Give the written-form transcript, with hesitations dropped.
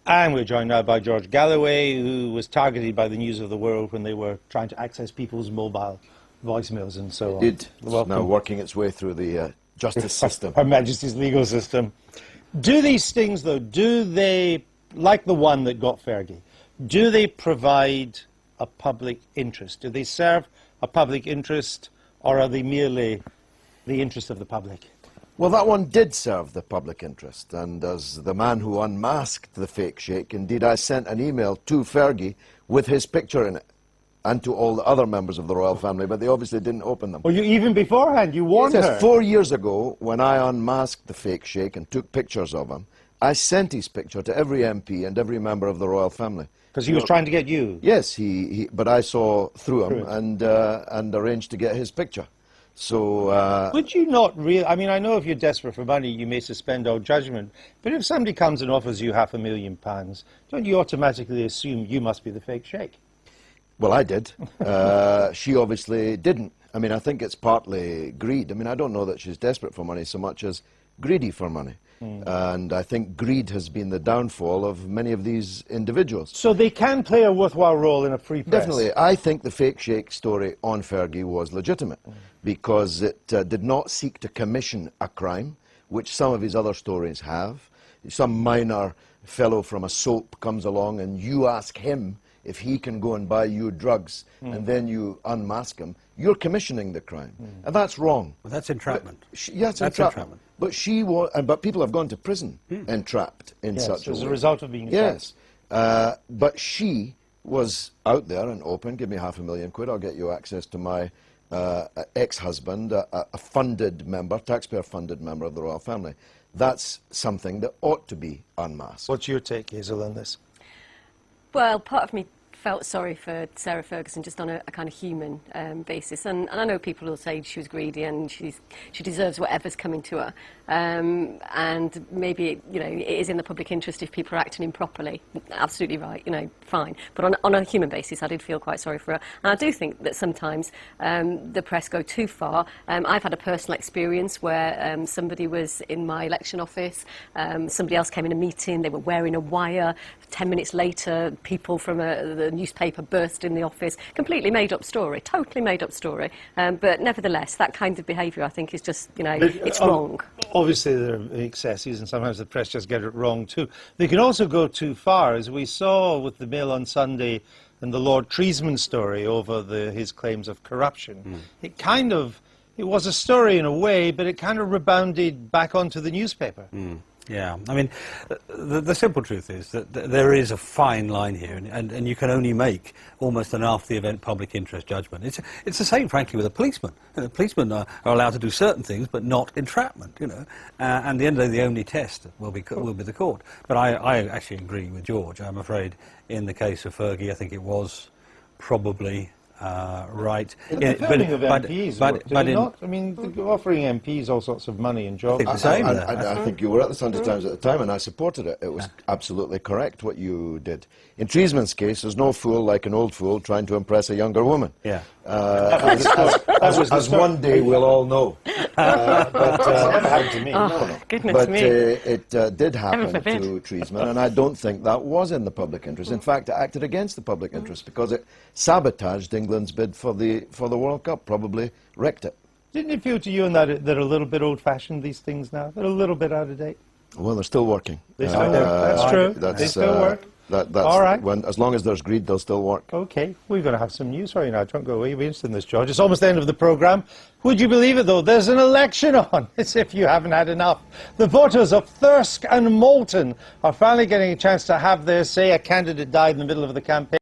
And we're joined now by George Galloway, who was targeted by the News of the World when they were trying to access people's mobile voicemails and so on. It's now working its way through the justice system. Her Majesty's legal system. Do these things, though, do they, like the one that got Fergie, do they provide a public interest? Do they serve a public interest, or are they merely the interest of the public? Well, that one did serve the public interest, and as the man who unmasked the fake Sheikh, indeed I sent an email to Fergie with his picture in it, and to all the other members of the royal family, but they obviously didn't open them. Well, even beforehand, you warned her. 4 years ago, when I unmasked the fake Sheikh and took pictures of him, I sent his picture to every MP and every member of the royal family. Because he was trying to get you? Yes, but I saw through him and arranged to get his picture. So, would you not really, I mean, I know if you're desperate for money, you may suspend all judgment, but if somebody comes and offers you £500,000, don't you automatically assume you must be the fake Sheikh? Well, I did. She obviously didn't. I mean, I think it's partly greed. I mean, I don't know that she's desperate for money so much as greedy for money. And I think greed has been the downfall of many of these individuals. So they can play a worthwhile role in a free press? Definitely. I think the fake Sheikh story on Fergie was legitimate because it did not seek to commission a crime, which some of his other stories have. Some minor fellow from a soap comes along and you ask him if he can go and buy you drugs, and then you unmask him, you're commissioning the crime. And that's wrong. Well, that's entrapment. Yes, that's entrapment. But she was, but people have gone to prison entrapped in such a way. As a result of being entrapped. Yes. But she was out there and open, give me £500,000, I'll get you access to my ex-husband, a funded member, taxpayer-funded member of the royal family. That's something that ought to be unmasked. What's your take, Hazel, on this? Well, part of me felt sorry for Sarah Ferguson just on a kind of human basis, and I know people will say she was greedy and she deserves whatever's coming to her, and maybe it is in the public interest if people are acting improperly. Absolutely right, fine. But on a human basis, I did feel quite sorry for her, and I do think that sometimes the press go too far. I've had a personal experience where somebody was in my election office, somebody else came in a meeting, they were wearing a wire. 10 minutes later, people from the newspaper burst in the office. Completely made up story, totally made up story. But nevertheless, that kind of behaviour, I think, is just, it's wrong. Obviously, there are excesses, and sometimes the press just get it wrong too. They can also go too far, as we saw with the Mail on Sunday and the Lord Treesman story over his claims of corruption. It was a story in a way, but it kind of rebounded back onto the newspaper. Yeah, I mean, the simple truth is that there is a fine line here, and you can only make almost an after-the-event public interest judgment. It's the same, frankly, with a policeman. Policemen are allowed to do certain things, but not entrapment, and at the end of the day, the only test will be the court. But I actually agree with George. I'm afraid in the case of Fergie, I think it was probably right. The filming of MPs, not? I mean, offering MPs all sorts of money and jobs. I think you were at the Sunday Times at the time, and I supported it. It was absolutely correct what you did. In Treesman's case, there's no fool like an old fool trying to impress a younger woman. Yeah. As one day we'll all know. But never happened to me. Goodness me. It did happen to Treesman, and I don't think that was in the public interest. In fact, it acted against the public interest because it sabotaged England's bid for the World Cup, probably wrecked it. Didn't it feel to you that they're a little bit old-fashioned, these things now? They're a little bit out of date? Well, they're still working. They still work. That's true. They still work. All right. As long as there's greed, they'll still work. OK. We're going to have some news for you now. Don't go away. You'll be interested in this, George. It's almost the end of the programme. Would you believe it, though? There's an election on, as if you haven't had enough. The voters of Thirsk and Moulton are finally getting a chance to have their say. A candidate died in the middle of the campaign.